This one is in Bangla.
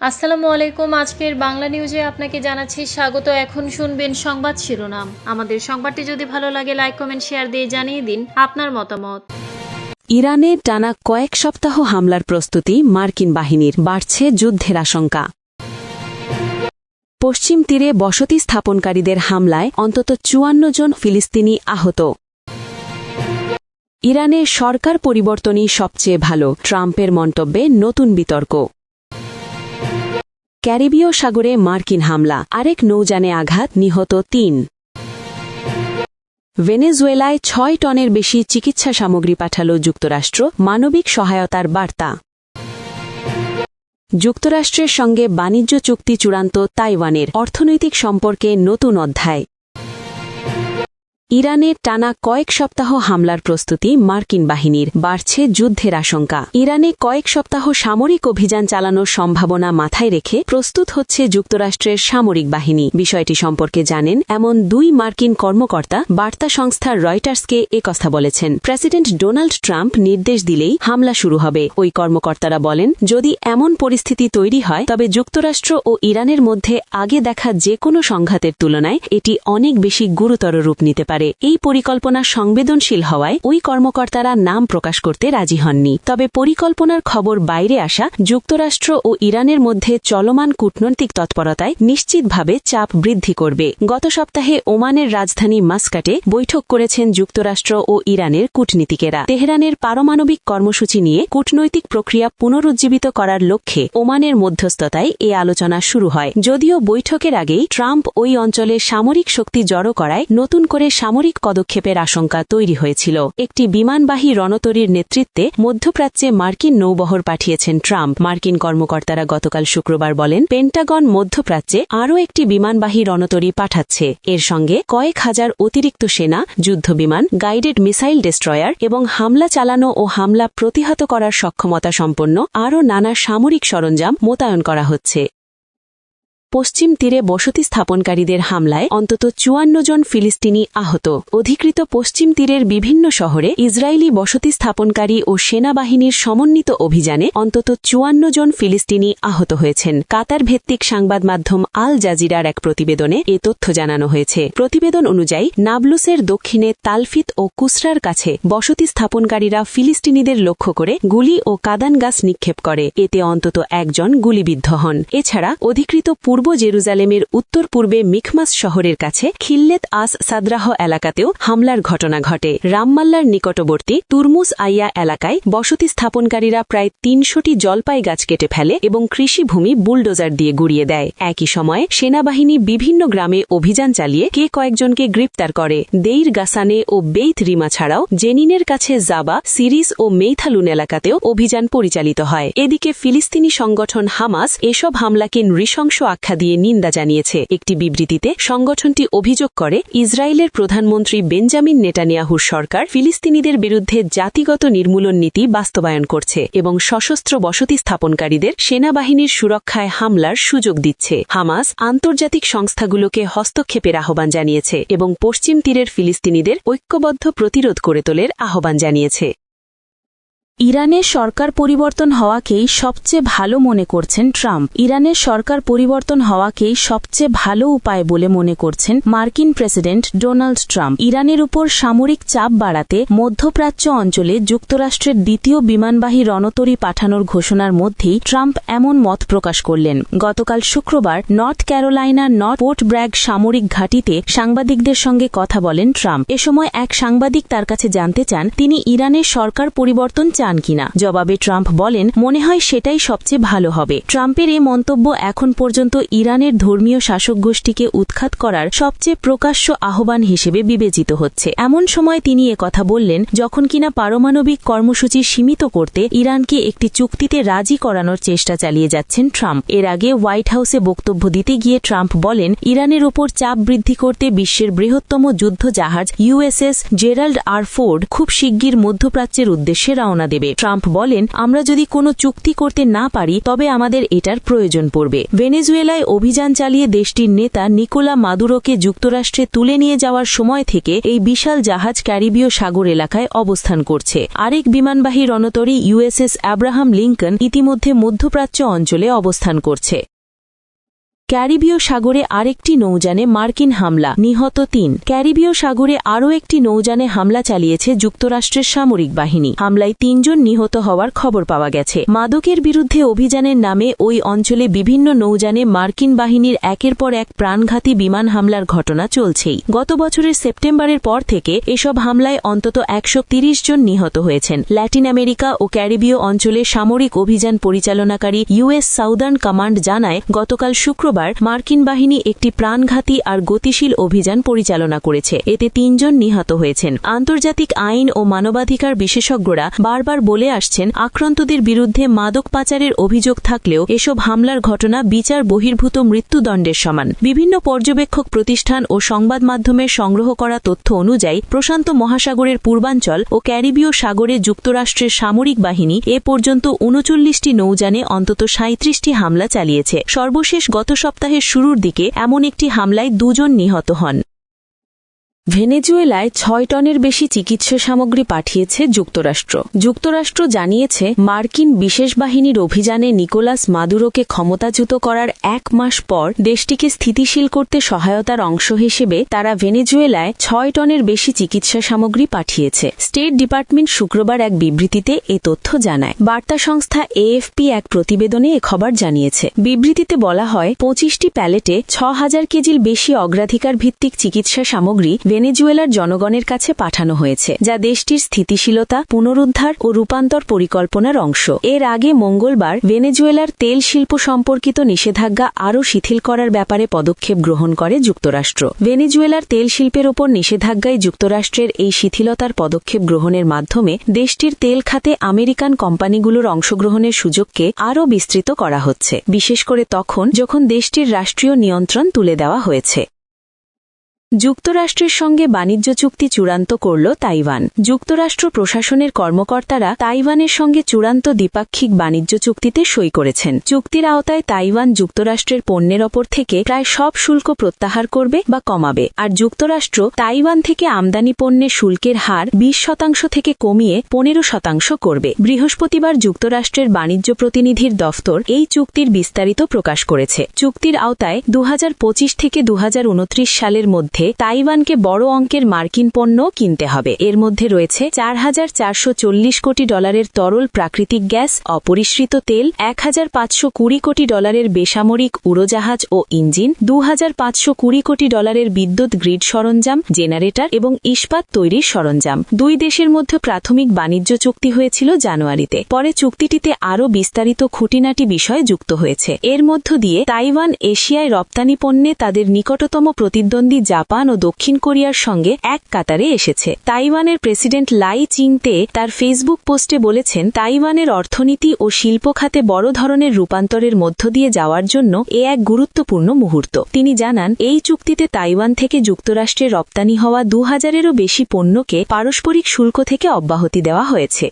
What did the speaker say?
আসসালামু আলাইকুম। আজকের বাংলা নিউজে আপনাকে জানাচ্ছি স্বাগত। এখন শুনবেন সংবাদ শিরোনাম। আমাদের সংবাদটি যদি ভালো লাগে লাইক কমেন্ট শেয়ার দিয়ে জানিয়ে দিন আপনার মতামত। ইরানে টানা কয়েক সপ্তাহ হামলার প্রস্তুতি মার্কিন বাহিনীর, বাড়ছে যুদ্ধের আশঙ্কা। পশ্চিম তীরে বসতি স্থাপনকারীদের হামলায় অন্তত ৫৪ জন ফিলিস্তিনি আহত। ইরানে সরকার পরিবর্তনই সবচেয়ে ভালো, ট্রাম্পের মন্তব্যে নতুন বিতর্ক। ক্যারিবীয় সাগরে মার্কিন হামলা, আরেক নৌযানে আঘাত, নিহত ৩। ভেনেজুয়েলায় ৬ টনের বেশি চিকিৎসা সামগ্রী পাঠাল যুক্তরাষ্ট্র, মানবিক সহায়তার বার্তা। যুক্তরাষ্ট্রের সঙ্গে বাণিজ্য চুক্তি চূড়ান্ত, তাইওয়ানের অর্থনৈতিক সম্পর্কে নতুন অধ্যায়। ইরানে টানা কয়েক সপ্তাহ হামলার প্রস্তুতি মার্কিন বাহিনীর, বাড়ছে যুদ্ধের আশঙ্কা। ইরানে কয়েক সপ্তাহ সামরিক অভিযান চালানোর সম্ভাবনা মাথায় রেখে প্রস্তুত হচ্ছে যুক্তরাষ্ট্রের সামরিক বাহিনী। বিষয়টি সম্পর্কে জানেন এমন ২ মার্কিন কর্মকর্তা বার্তা সংস্থা রয়টার্সকে একথা বলেছেন। প্রেসিডেন্ট ডোনাল্ড ট্রাম্প নির্দেশ দিলেই হামলা শুরু হবে। ওই কর্মকর্তারা বলেন, যদি এমন পরিস্থিতি তৈরি হয় তবে যুক্তরাষ্ট্র ও ইরানের মধ্যে আগে দেখা যে কোনো সংঘাতের তুলনায় এটি অনেক বেশি গুরুতর রূপ নিতে পারে। এই পরিকল্পনা সংবেদনশীল হওয়ায় ওই কর্মকর্তারা নাম প্রকাশ করতে রাজি হননি। তবে পরিকল্পনার খবর বাইরে আসা যুক্তরাষ্ট্র ও ইরানের মধ্যে চলমান কূটনৈতিক তৎপরতায় নিশ্চিতভাবে চাপ বৃদ্ধি করবে। গত সপ্তাহে ওমানের রাজধানী মাস্কাটে বৈঠক করেছেন যুক্তরাষ্ট্র ও ইরানের কূটনীতিকেরা। তেহরানের পারমাণবিক কর্মসূচি নিয়ে কূটনৈতিক প্রক্রিয়া পুনরুজ্জীবিত করার লক্ষ্যে ওমানের মধ্যস্থতায় এ আলোচনা শুরু হয়। যদিও বৈঠকের আগেই ট্রাম্প ওই অঞ্চলে সামরিক শক্তি জড়ো করায় নতুন করে সামরিক পদক্ষেপের আশঙ্কা তৈরি হয়েছিল। একটি বিমানবাহী রণতরীর নেতৃত্বে মধ্যপ্রাচ্যে মার্কিন নৌবহর পাঠিয়েছেন ট্রাম্প। মার্কিন কর্মকর্তারা গতকাল শুক্রবার বলেন, পেন্টাগন মধ্যপ্রাচ্যে আরও একটি বিমানবাহী রণতরী পাঠাচ্ছে। এর সঙ্গে কয়েক হাজার অতিরিক্ত সেনা, যুদ্ধবিমান, গাইডেড মিসাইল ডেস্ট্রয়ার এবং হামলা চালানো ও হামলা প্রতিহত করার সক্ষমতা সম্পন্ন আরও নানা সামরিক সরঞ্জাম মোতায়েন করা হচ্ছে। পশ্চিম তীরে বসতি স্থাপনকারীদের হামলায় অন্তত ৫৪ জন ফিলিস্তিনি আহত। অধিকৃত পশ্চিম তীরের বিভিন্ন শহরে ইসরায়েলি বসতি স্থাপনকারী ও সেনাবাহিনীর সমন্বিত অভিযানে অন্তত ৫৪ জন ফিলিস্তিনি আহত হয়েছেন। কাতার ভিত্তিক সংবাদ মাধ্যম আল জাজিরার এক প্রতিবেদনে এ তথ্য জানানো হয়েছে। প্রতিবেদন অনুযায়ী নাবলুসের দক্ষিণে তালফিত ও কুসরার কাছে বসতি স্থাপনকারীরা ফিলিস্তিনিদের লক্ষ্য করে গুলি ও কাদান গাছ নিক্ষেপ করে। এতে অন্তত একজন গুলিবিদ্ধ হন। এছাড়া অধিকৃত পূর্ব জেরুজালেমের উত্তর পূর্বে মিখমাস শহরের কাছে খিল্লেত আস সাদরাহ এলাকাতেও হামলার ঘটনা ঘটে। রামমাল্লার নিকটবর্তী তুরমুস আইয়া এলাকায় বসতি স্থাপনকারীরা প্রায় ৩০০টি জলপাই গাছ কেটে ফেলে এবং কৃষিভূমি বুলডোজার দিয়ে গুড়িয়ে দেয়। একই সময়ে সেনাবাহিনী বিভিন্ন গ্রামে অভিযান চালিয়ে কয়েকজনকে গ্রেপ্তার করে। দেইর গাসানে ও বেইত রিমা ছাড়াও জেনিনের কাছে জাবা, সিরিস ও মেইথালুন এলাকাতেও অভিযান পরিচালিত হয়। এদিকে ফিলিস্তিনি সংগঠন হামাস এসব হামলাকে নৃশংস আখ্যা দিয়ে নিন্দা জানিয়েছে। একটি বিবৃতিতে সংগঠনটি অভিযোগ করে, ইসরায়েলের প্রধানমন্ত্রী বেঞ্জামিন নেতানিয়াহুর সরকার ফিলিস্তিনিদের বিরুদ্ধে জাতিগত নির্মূলন নীতি বাস্তবায়ন করছে এবং সশস্ত্র বসতি স্থাপনকারীদের সেনাবাহিনীর সুরক্ষায় হামলার সুযোগ দিচ্ছে। হামাস আন্তর্জাতিক সংস্থাগুলোকে হস্তক্ষেপের আহ্বান জানিয়েছে এবং পশ্চিম তীরের ফিলিস্তিনিদের ঐক্যবদ্ধ প্রতিরোধ করে তোলার আহ্বান জানিয়েছে। ইরানের সরকার পরিবর্তন হওয়াকেই সবচেয়ে ভালো মনে করছেন ট্রাম্প। ইরানের সরকার পরিবর্তন হওয়াকেই সবচেয়ে ভালো উপায় বলে মনে করছেন মার্কিন প্রেসিডেন্ট ডোনাল্ড ট্রাম্প। ইরানের উপর সামরিক চাপ বাড়াতে মধ্যপ্রাচ্য অঞ্চলে যুক্তরাষ্ট্রের দ্বিতীয় বিমানবাহী রণতরী পাঠানোর ঘোষণার মধ্যেই ট্রাম্প এমন মত প্রকাশ করলেন। গতকাল শুক্রবার নর্থ ক্যারোলাইনার পোর্ট ব্র্যাগ সামরিক ঘাঁটিতে সাংবাদিকদের সঙ্গে কথা বলেন ট্রাম্প। এ সময় এক সাংবাদিক তার কাছে জানতে চান, তিনি ইরানের সরকার পরিবর্তন চান কিনা। জবাবে ট্রাম্প বলেন, মনে হয় সেটাই সবচেয়ে ভালো হবে। ট্রাম্পের এই মন্তব্য এখন পর্যন্ত ইরানের ধর্মীয় শাসক গোষ্ঠীকে উৎখাত করার সবচেয়ে প্রকাশ্য আহ্বান হিসেবে বিবেচিত হচ্ছে। এমন সময় তিনি কথা বললেন যখন কিনা পারমাণবিক কর্মসূচি সীমিত করতে ইরানকে একটি চুক্তিতে রাজি করানোর চেষ্টা চালিয়ে যাচ্ছেন ট্রাম্প। এর আগে হোয়াইট হাউসে বক্তব্য দিতে গিয়ে ট্রাম্প বলেন, ইরানের ওপর চাপ বৃদ্ধি করতে বিশ্বের বৃহত্তম যুদ্ধ জাহাজ ইউএসএস জেরাল্ড আর ফোর্ড খুব শিগগির মধ্যপ্রাচ্যের উদ্দেশ্যে রওনা দেবে। দেবে। ট্রাম্প বলেন, আমরা যদি কোনো চুক্তি করতে না পারি তবে আমাদের এটার প্রয়োজন পড়বে। ভেনেজুয়েলায় অভিযান চালিয়ে দেশটির নেতা নিকোলা মাদুরোকে যুক্তরাষ্ট্রে তুলে নিয়ে যাওয়ার সময় থেকে এই বিশাল জাহাজ ক্যারিবীয় সাগর এলাকায় অবস্থান করছে। আরেক বিমানবাহী রণতরী ইউএসএস আব্রাহাম লিঙ্কন ইতিমধ্যে মধ্যপ্রাচ্য অঞ্চলে অবস্থান করছে। ক্যারিবীয় সাগরে আরেকটি নৌযানে মার্কিন হামলা, নিহত ৩। ক্যারিবীয় সাগরে আরও একটি নৌযানে হামলা চালিয়েছে যুক্তরাষ্ট্রের সামরিক বাহিনী। হামলায় ৩ জন নিহত হওয়ার খবর পাওয়া গেছে। মাদকের বিরুদ্ধে অভিযানের নামে ওই অঞ্চলে বিভিন্ন নৌযানে মার্কিন বাহিনীর একের পর এক প্রাণঘাতী বিমান হামলার ঘটনা চলছেই। গত বছরের সেপ্টেম্বরের পর থেকে এসব হামলায় অন্তত ১৩০ জন নিহত হয়েছেন। ল্যাটিন আমেরিকা ও ক্যারিবীয় অঞ্চলে সামরিক অভিযান পরিচালনাকারী ইউএস সাউদার্ন কমান্ড জানায়, গতকাল শুক্রবার মার্কিন বাহিনী একটি প্রাণঘাতী আর গতিশীল অভিযান পরিচালনা করেছে। এতে ৩ জন নিহত হয়েছেন। আন্তর্জাতিক আইন ও মানবাধিকার বিশেষজ্ঞরা বারবার বলে আসছেন, আক্রান্তদের বিরুদ্ধে মাদক পাচারের অভিযোগ থাকলেও এসব হামলার ঘটনা বিচার বহির্ভূত মৃত্যুদণ্ডের সমান। বিভিন্ন পর্যবেক্ষক প্রতিষ্ঠান ও সংবাদ মাধ্যমের সংগ্রহ করা তথ্য অনুযায়ী প্রশান্ত মহাসাগরের পূর্বাঞ্চল ও ক্যারিবীয় সাগরে যুক্তরাষ্ট্রের সামরিক বাহিনী এ পর্যন্ত ৩৯টি নৌযানে অন্তত ৩৭টি হামলা চালিয়েছে। সর্বশেষ গত সপ্তাহের শুরুর দিকে এমন একটি হামলায় ২ জন নিহত হন। ভেনেজুয়েলায় ৬ টনের বেশি চিকিৎসা সামগ্রী পাঠিয়েছে যুক্তরাষ্ট্র। যুক্তরাষ্ট্র জানিয়েছে, মার্কিন বিশেষ বাহিনীর অভিযানে নিকোলাস মাদুরোকে ক্ষমতাচ্যুত করার ১ মাস পর দেশটিকে স্থিতিশীল করতে সহায়তার অংশ হিসেবে তারা ভেনেজুয়েলায় ৬ টনের বেশি চিকিৎসা সামগ্রী পাঠিয়েছে। স্টেট ডিপার্টমেন্ট শুক্রবার এক বিবৃতিতে এ তথ্য জানায়। বার্তা সংস্থা এএফপি এক প্রতিবেদনে এ খবর জানিয়েছে। বিবৃতিতে বলা হয়, ২৫টি প্যালেটে ৬,০০০ কেজির বেশি অগ্রাধিকার ভিত্তিক চিকিৎসা সামগ্রী ভেনেজুয়েলার জনগণের কাছে পাঠানো হয়েছে, যা দেশটির স্থিতিশীলতা, পুনরুদ্ধার ও রূপান্তর পরিকল্পনার অংশ। এর আগে মঙ্গলবার ভেনেজুয়েলার তেল শিল্প সম্পর্কিত নিষেধাজ্ঞা আরও শিথিল করার ব্যাপারে পদক্ষেপ গ্রহণ করে যুক্তরাষ্ট্র। ভেনেজুয়েলার তেল শিল্পের ওপর নিষেধাজ্ঞায় যুক্তরাষ্ট্রের এই শিথিলতার পদক্ষেপ গ্রহণের মাধ্যমে দেশটির তেল খাতে আমেরিকান কোম্পানিগুলোর অংশগ্রহণের সুযোগকে আরও বিস্তৃত করা হচ্ছে, বিশেষ করে তখন যখন দেশটির রাষ্ট্রীয় নিয়ন্ত্রণ তুলে দেওয়া হয়েছে। যুক্তরাষ্ট্রের সঙ্গে বাণিজ্য চুক্তি চূড়ান্ত করল তাইওয়ান। যুক্তরাষ্ট্র প্রশাসনের কর্মকর্তারা তাইওয়ানের সঙ্গে চূড়ান্ত দ্বিপাক্ষিক বাণিজ্য চুক্তিতে সই করেছেন। চুক্তির আওতায় তাইওয়ান যুক্তরাষ্ট্রের পণ্যের ওপর থেকে প্রায় সব শুল্ক প্রত্যাহার করবে বা কমাবে, আর যুক্তরাষ্ট্র তাইওয়ান থেকে আমদানি পণ্যের শুল্কের হার ২০% থেকে কমিয়ে ১৫% করবে। বৃহস্পতিবার যুক্তরাষ্ট্রের বাণিজ্য প্রতিনিধির দফতর এই চুক্তির বিস্তারিত প্রকাশ করেছে। চুক্তির আওতায় ২০২৫ থেকে ২০২৯ সালের মধ্যে তাইওয়ানকে বড় অঙ্কের মার্কিন পণ্য কিনতে হবে। এর মধ্যে রয়েছে $৪,৪৪০ কোটি তরল প্রাকৃতিক গ্যাস, অপরিশৃত তেল, $১,৫২০ কোটি বেসামরিক উড়োজাহাজ ও ইঞ্জিন, $২,৫২০ কোটি বিদ্যুৎ গ্রিড সরঞ্জাম, জেনারেটর এবং ইস্পাত তৈরির সরঞ্জাম। দুই দেশের মধ্যে প্রাথমিক বাণিজ্য চুক্তি হয়েছিল জানুয়ারিতে। পরে চুক্তিটিতে আরও বিস্তারিত খুঁটিনাটি বিষয় যুক্ত হয়েছে। এর মধ্য দিয়ে তাইওয়ান এশিয়ায় রপ্তানি পণ্যে তাদের নিকটতম প্রতিদ্বন্দ্বী জাপান ও দক্ষিণ কোরিয়ার সঙ্গে এক কাতারে এসেছে। তাইওয়ানের প্রেসিডেন্ট লাই চিং-তে তার ফেসবুক পোস্টে বলেছেন, তাইওয়ানের অর্থনীতি ও শিল্প খাতে বড় ধরনের রূপান্তরের মধ্য দিয়ে যাওয়ার জন্য এ এক গুরুত্বপূর্ণ মুহূর্ত। তিনি জানান, এই চুক্তিতে তাইওয়ান থেকে যুক্তরাষ্ট্রে রপ্তানি হওয়া ২,০০০-এরও বেশি পণ্যকে পারস্পরিক শুল্ক থেকে অব্যাহতি দেওয়া হয়েছে।